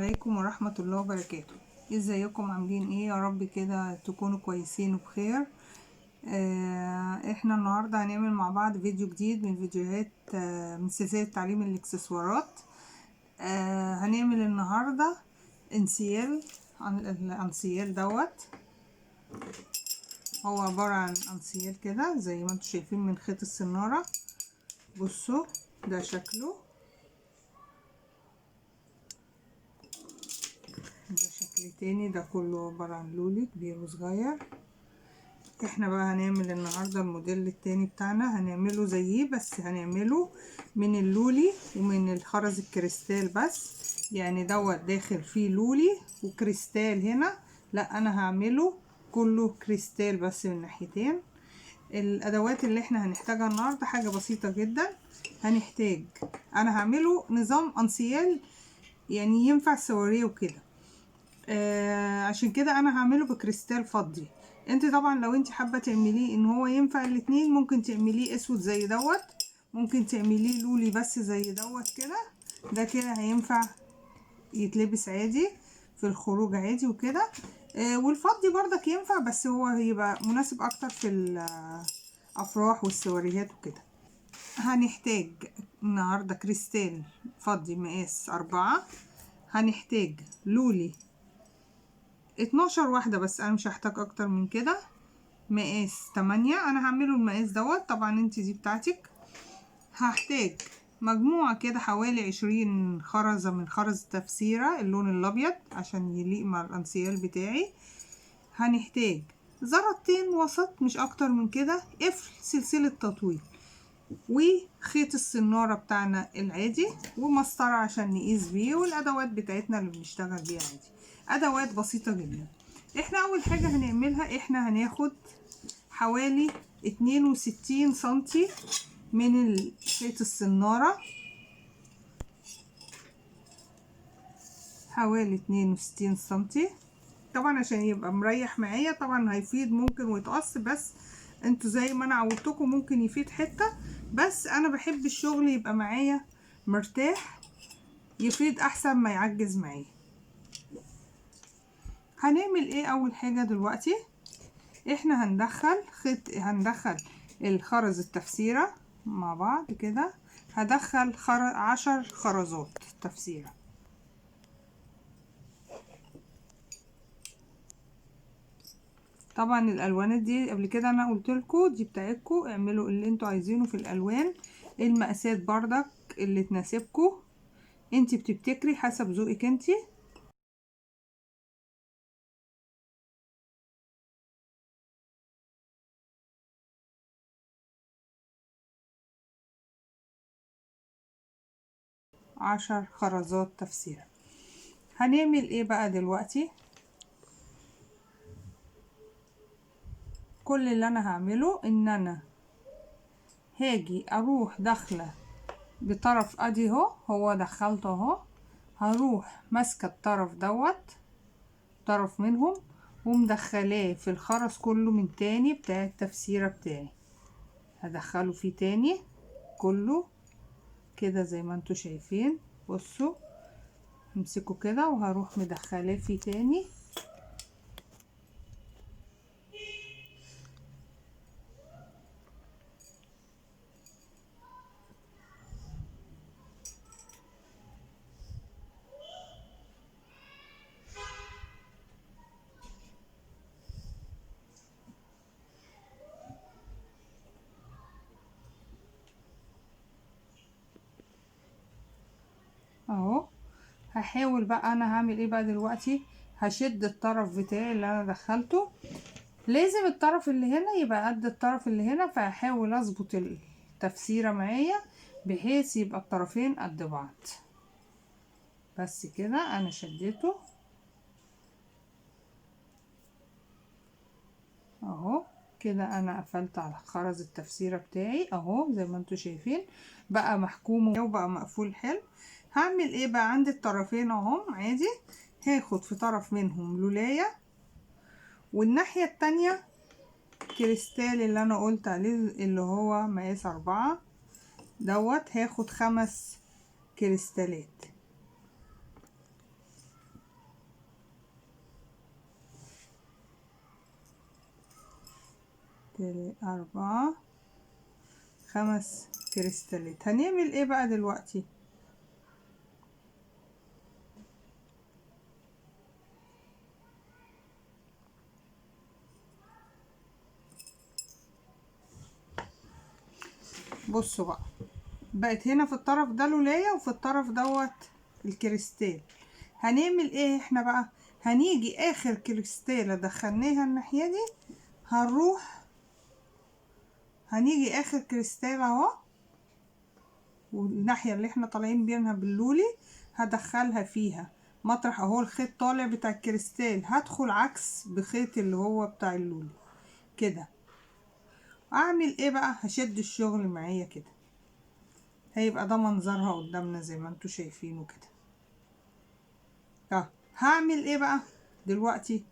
عليكم ورحمة الله وبركاته. ازيكم عاملين ايه؟ يا رب كده تكونوا كويسين وبخير. احنا النهاردة هنعمل مع بعض فيديو جديد من فيديوهات من سلسلة تعليم الاكسسوارات. هنعمل النهاردة انسيال. الانسيال دوت هو عبارة عن انسيال كده زي ما انتم شايفين من خيط السنارة. بصوا ده شكله، ده شكل تاني، ده كله عبارة عن لولي كبير وصغير. احنا بقى هنعمل النهاردة الموديل التاني بتاعنا، هنعمله زيه بس هنعمله من اللولي ومن الخرز الكريستال بس، يعني دوت داخل فيه لولي وكريستال هنا، لا انا هعمله كله كريستال بس من ناحيتين. الادوات اللي احنا هنحتاجها النهاردة حاجة بسيطة جدا. هنحتاج، انا هعمله نظام انسيال يعني ينفع سواريه وكده، عشان كده انا هعمله بكريستال فضي. انت طبعا لو انت حابه تعمليه ان هو ينفع الاتنين، ممكن تعمليه اسود زي دوت، ممكن تعمليه لولي بس زي دوت كده، ده كده هينفع يتلبس عادي في الخروج عادي وكده. والفضي برضك ينفع بس هو هيبقى مناسب اكتر في الافراح والسواريهات وكده. هنحتاج النهارده كريستال فضي مقاس 4، هنحتاج لولي 12 واحدة بس، انا مش هحتاج اكتر من كده. مقاس 8، انا هعمله المقاس دوت، طبعا انت دي بتاعتك. هحتاج مجموعة كده حوالي 20 خرزة من خرز تفسيرة اللون الابيض عشان يليق مع الانسيال بتاعي. هنحتاج زرتين وسط مش اكتر من كده، قفل سلسلة تطويل، وخيط السنارة بتاعنا العادي، ومسطرة عشان نقيس بيه، والادوات بتاعتنا اللي بنشتغل بيها عادي، ادوات بسيطة جدا. احنا اول حاجة هنعملها، احنا هناخد حوالي 62 سنتي من خيط السنارة، حوالي 62 سنتي طبعا عشان يبقى مريح معايا. طبعا هيفيد ممكن ويتقص، بس انتوا زي ما انا عودتكم ممكن يفيد حتة، بس انا بحب الشغل يبقى معايا مرتاح، يفيد احسن ما يعجز معايا. هنعمل ايه اول حاجة دلوقتي؟ احنا هندخل الخرز التفسيرة مع بعض كده. هدخل 10 خرزات تفسيرة. طبعا الالوانات دي قبل كده انا قلت لكم دي بتاعتكم، اعملوا اللي انتوا عايزينه في الالوان، المقاسات بردك اللي تناسبكم، انتي بتبتكري حسب ذوقك انتي. عشر خرزات تفسيرة. هنعمل ايه بقى دلوقتي؟ كل اللي انا هعمله ان انا هاجي اروح داخله بطرف ادي اهو، هو دخلته اهو، هروح ماسكه الطرف دوت، طرف منهم، ومدخلاه في الخرز كله من تاني بتاع التفسيرة بتاعي، هدخله فيه تاني كله كده زي ما انتوا شايفين. بصوا همسكه كده وهروح مدخلاه فيه تاني، اهو. هحاول بقى انا هعمل ايه بقى دلوقتي، هشد الطرف بتاعي اللي انا دخلته، لازم الطرف اللي هنا يبقى قد الطرف اللي هنا، فهحاول اظبط التفسيرة معايا بحيث يبقى الطرفين قد بعض. بس كده انا شديته اهو كده، انا قفلت على خرز التفسيرة بتاعي اهو زي ما انتوا شايفين، بقى محكوم وبقى مقفول حلو. هعمل ايه بقى؟ عندي الطرفين اهم عادي، هاخد في طرف منهم لولاية، والناحية التانية كريستال اللي انا قلت عليه اللي هو مقاس 4 دوت، هاخد 5 كريستالات 4 5 كريستالات. هنعمل ايه بقى دلوقتي؟ بصوا بقى، بقت هنا في الطرف ده لولاية وفي الطرف دوت الكريستال. هنعمل ايه احنا بقى؟ هنيجي اخر كريستالة دخلناها الناحية دي، هنيجي اخر كريستال اهو، والناحية اللي احنا طالعين بينها باللولي هدخلها فيها مطرح اهو الخيط طالع بتاع الكريستال، هدخل عكس بخيط اللي هو بتاع اللولي كده. اعمل ايه بقى؟ هشد الشغل معايا كده، هيبقى ده منظرها قدامنا زي ما انتوا شايفينه كده. هعمل ايه بقى دلوقتي؟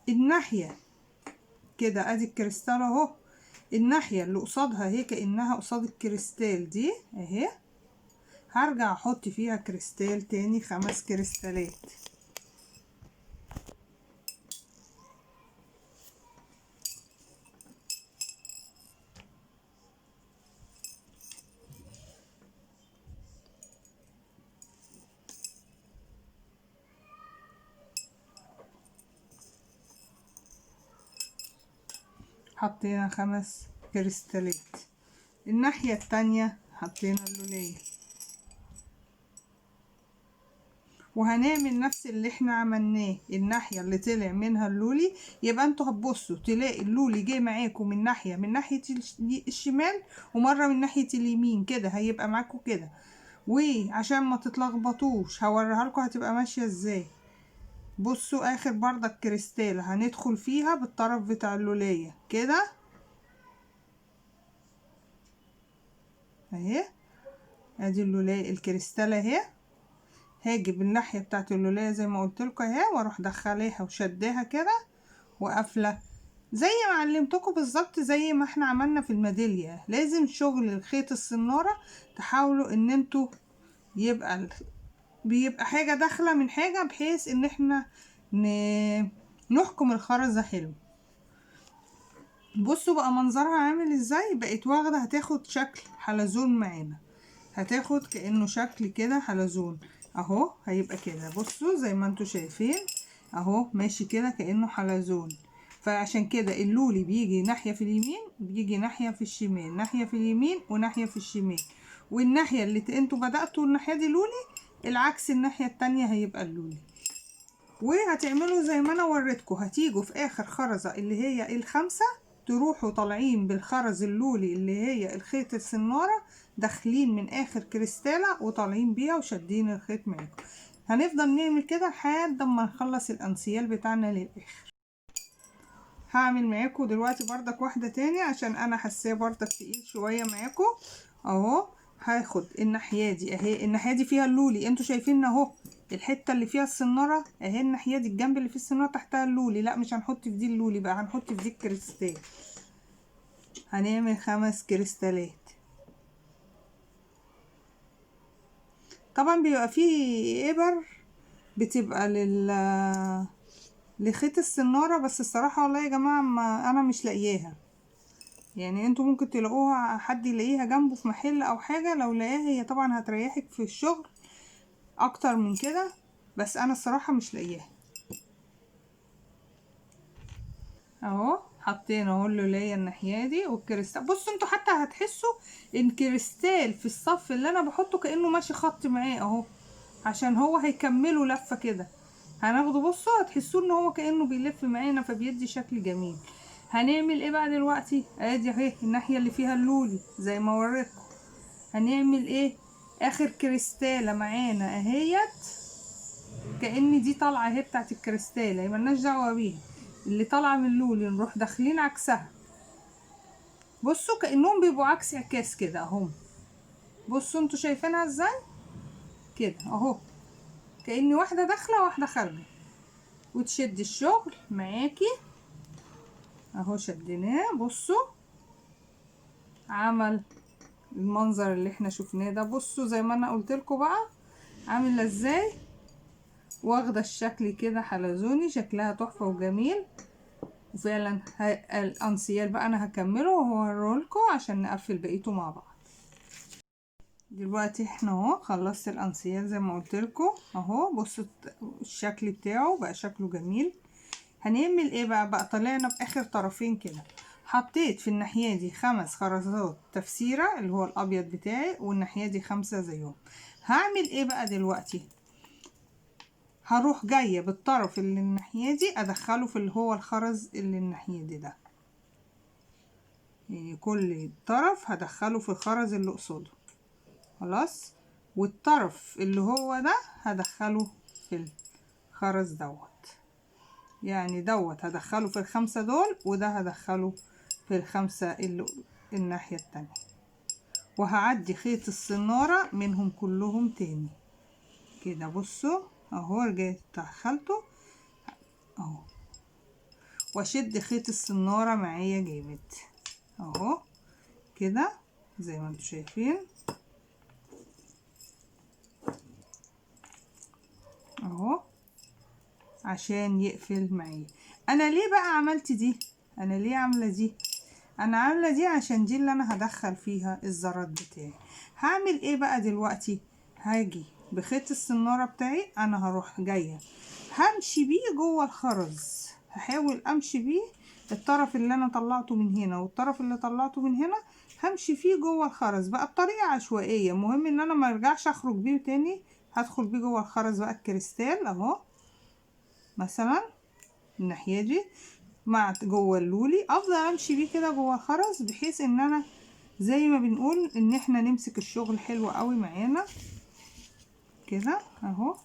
الناحية كده ادي الكريستال اهو، الناحية اللي قصادها هي كأنها قصاد الكريستال دي اهي، هرجع احط فيها كريستال تاني 5 كريستالات. حطينا 5 كريستالات. الناحية التانية حطينا اللولية، وهنعمل نفس اللي احنا عملناه. الناحية اللي طلع منها اللولي، يبقى انتوا هتبصوا تلاقي اللولي جاي معاكم من ناحية الشمال ومرة من ناحية اليمين كده، هيبقى معاكم كده. وعشان ما تتلخبطوش هوريها لكم هتبقى ماشية ازاي. بصوا اخر بردك كريستال هندخل فيها بالطرف بتاع اللولية كده اهي، ادي اللولية الكريستالة اهي، هاجي بالناحية بتاعت اللولية زي ما قلت لكم اهي، واروح دخليها وشديها كده وقافلة زي ما علمتكم بالظبط، زي ما احنا عملنا في الميدالية. لازم شغل الخيط السنارة تحاولوا ان انتوا بيبقى حاجة داخلة من حاجة، بحيث ان احنا نحكم الخرزة حلو. بصوا بقى منظرها عامل ازاي، بقت واخدة هتاخد شكل حلزون معانا، هتاخد كأنه شكل كده حلزون اهو، هيبقى كده. بصوا زي ما انتوا شايفين اهو ماشي كده كأنه حلزون. فعشان كده اللولي بيجي ناحية في اليمين، بيجي ناحية في الشمال، ناحية في اليمين وناحية في الشمال. والناحية اللي انتوا بدأتوا الناحية دي لولي، العكس الناحية التانية هيبقى اللولي. وهتعملوا زي ما انا وريتكم، هتيجوا في اخر خرزة اللي هي الخامسة، تروحوا طالعين بالخرز اللولي اللي هي الخيط السنارة، داخلين من اخر كريستالة وطالعين بيها وشادين الخيط معاكم. هنفضل نعمل كده لحد ما نخلص الانسيال بتاعنا للاخر. هعمل معاكم دلوقتي بردك واحدة تاني عشان انا حاساه بردك تقيل شوية معاكم اهو. هاخد الناحية دي اهي، الناحية دي فيها اللولي انتوا شايفين اهو، الحتة اللي فيها السنارة اهي، الناحية دي الجنب اللي فيه السنارة تحتها اللولي. لا مش هنحط في دي اللولي بقى، هنحط في دي الكريستال. هنعمل 5 كريستالات. طبعا بيبقى فيه ابر بتبقى لخيط السنارة، بس الصراحة والله يا جماعة ما انا مش لاقياها. يعني انتوا ممكن تلاقوها، حد يلاقيها جنبه في محل او حاجة، لو لقاها هي طبعا هتريحك في الشغل اكتر من كده، بس انا الصراحة مش لاقياها اهو. حطينا اهو اللولية الناحية دي والكريستال. بصوا انتوا حتى هتحسوا ان كريستال في الصف اللي انا بحطه كأنه ماشي خط معاه اهو، عشان هو هيكملوا لفة كده. هناخده بصوا هتحسوا ان هو كأنه بيلف معانا، فبيدي شكل جميل. هنعمل ايه بقى دلوقتي؟ ادي اهي الناحية اللي فيها اللولي زي ما وريتكم. هنعمل ايه؟ اخر كريستالة معانا اهيت، كأن دي طالعة اهي بتاعت الكريستالة، ملناش دعوة بيها. اللي طالعة من اللولي نروح داخلين عكسها. بصوا كأنهم بيبقوا عكس عكاس كده اهم. بصوا انتوا شايفينها ازاي كده اهو، كأن واحدة داخلة واحدة خارجة، وتشد الشغل معاكي اهو. شديناه بصوا عمل المنظر اللي احنا شفناه ده. بصوا زي ما انا قلت لكم بقى عامله ازاي، واخده الشكل كده حلزوني، شكلها تحفه وجميل. وفعلا الانسيال بقى انا هكمله وهوريهولكوا عشان نقفل بقيته مع بعض. دلوقتي احنا اهو خلصت الانسيال زي ما قلت لكم اهو. بصوا الشكل بتاعه بقى شكله جميل. هنعمل ايه بقى طلعنا باخر طرفين كده. حطيت في الناحيه دي 5 خرزات تفسيره اللي هو الابيض بتاعي، والناحيه دي 5 زيهم. هعمل ايه بقى دلوقتي؟ هروح جايه بالطرف اللي الناحيه دي ادخله في اللي هو الخرز اللي الناحيه دي ده، يعني كل طرف هدخله في الخرز اللي قصاده خلاص، والطرف اللي هو ده هدخله في الخرز دوت، يعني دوت هدخله في ال5 دول، وده هدخله في ال5 اللي الناحية التانية، وهعدي خيط السنارة منهم كلهم تاني كده. بصوا اهو رجعت دخلته اهو، واشد خيط السنارة معايا جامد اهو كده زي ما انتوا شايفين اهو عشان يقفل معايا. انا ليه بقى عملت دي؟ انا ليه عامله دي؟ انا عامله دي عشان دي اللي انا هدخل فيها الزراد بتاعي. هعمل ايه بقى دلوقتي؟ هاجي بخيط السناره بتاعي، انا هروح جايه همشي بيه جوه الخرز، هحاول امشي بيه الطرف اللي انا طلعته من هنا والطرف اللي طلعته من هنا، همشي فيه جوه الخرز بقى بطريقه عشوائيه. مهم ان انا ما ارجعش اخرج بيه تاني، هدخل بيه جوه الخرز بقى الكريستال اهو مثلا الناحيه دي مع جوه اللولي، افضل امشي بيه كده جوه الخرز بحيث ان انا زي ما بنقول ان احنا نمسك الشغل حلو قوي معانا كده اهو.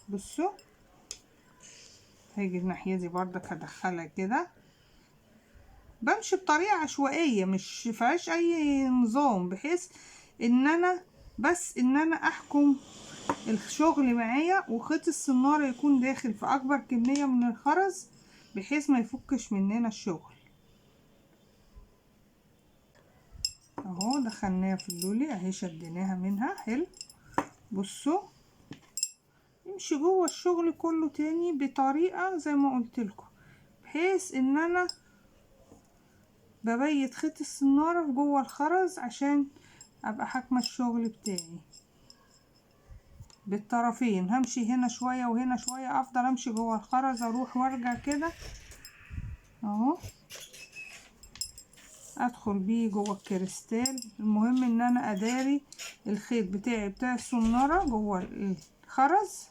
بصوا هاجي الناحيه دي بردك هدخلها كده، بمشي بطريقه عشوائيه مش فيهاش اي نظام، بحيث ان انا بس ان انا احكم الشغل معايا، وخيط السنارة يكون داخل في اكبر كمية من الخرز بحيث ما يفكش مننا الشغل اهو. دخلناها في اللولي اهي، شديناها منها حلو. بصوا نمشي جوه الشغل كله تاني بطريقة زي ما قلت لكم، بحيث ان انا ببيت خيط السنارة جوه الخرز عشان ابقى حاكمة الشغل بتاعي بالطرفين. همشي هنا شوية وهنا شوية، افضل امشي جوه الخرز اروح وارجع كده اهو، ادخل بيه جوه الكريستال. المهم ان انا اداري الخيط بتاعي بتاع السنارة جوه الخرز،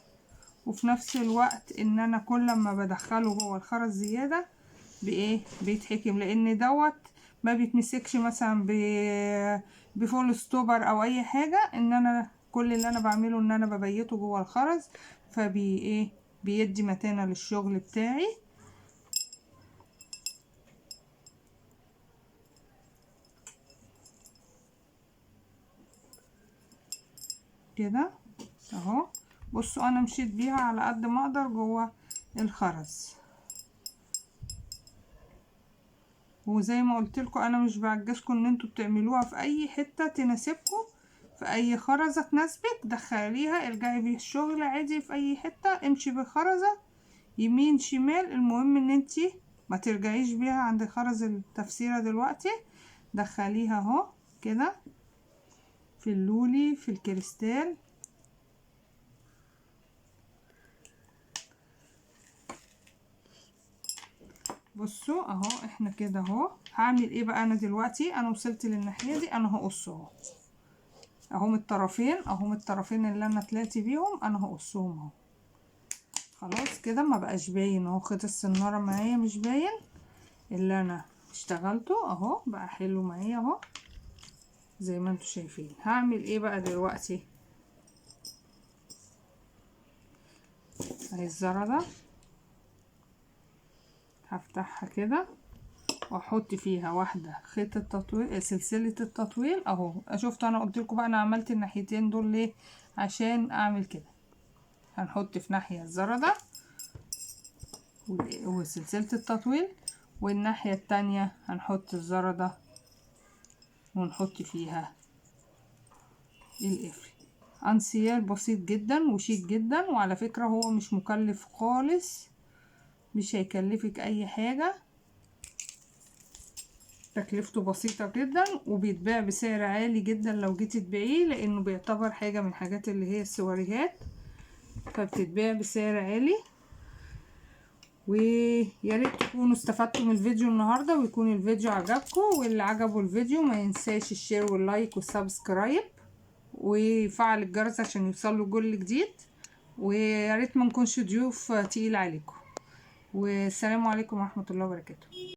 وفي نفس الوقت ان انا كل ما بدخله جوه الخرز زيادة بايه بيتحكم، لان دوت ما بيتمسكش مثلا بفول ستوبر او اي حاجة. ان انا كل اللي انا بعمله ان انا ببيته جوه الخرز، فبي ايه بيدي متانة للشغل بتاعي كده اهو. بصوا انا مشيت بيها على قد ما اقدر جوه الخرز، وزي ما قلت لكم انا مش بعجزكم ان انتوا بتعملوها في اي حته تناسبكم، في اي خرزه تناسبك دخليها، ارجعي بيه الشغل عادي في اي حته، امشي بالخرزه يمين شمال. المهم ان انتي ما ترجعيش بيها عند خرز التفسيره دلوقتي، دخليها اهو كده في اللولي في الكريستال. بصوا اهو احنا كده اهو. هعمل ايه بقى انا دلوقتي؟ انا وصلت للناحيه دي، انا هقص اهو اهو من الطرفين، اهو من الطرفين اللي انا طلعت بيهم انا هقصهم اهو. خلاص كده ما بقاش باين اهو، خيط السناره معايا مش باين اللي انا اشتغلته اهو، بقى حلو معايا اهو زي ما انتوا شايفين. هعمل ايه بقى دلوقتي؟ اهي الزردة هفتحها كده واحط فيها واحده خيط التطويل سلسله التطويل اهو. شفتوا انا قلت لكم بقى انا عملت الناحيتين دول ليه؟ عشان اعمل كده. هنحط في ناحيه الزردة وسلسله التطويل، والناحيه التانية هنحط الزردة ونحط فيها القفل. انسيال بسيط جدا وشيك جدا، وعلى فكره هو مش مكلف خالص، مش هيكلفك اي حاجه تكلفته بسيطة جدا وبيتباع بسعر عالي جدا لو جيت تبيعيه، لانه بيعتبر حاجة من حاجات اللي هي السواريهات، فبتتباع بسعر عالي. وياريت تكونوا استفدتوا من الفيديو النهاردة ويكون الفيديو عجبكم، واللي عجبه الفيديو ما ينساش الشير واللايك والسبسكرايب ويفعل الجرس عشان يوصله كل جديد. وياريت ما نكونش ضيوف تقيل عليكم. والسلام عليكم ورحمة الله وبركاته.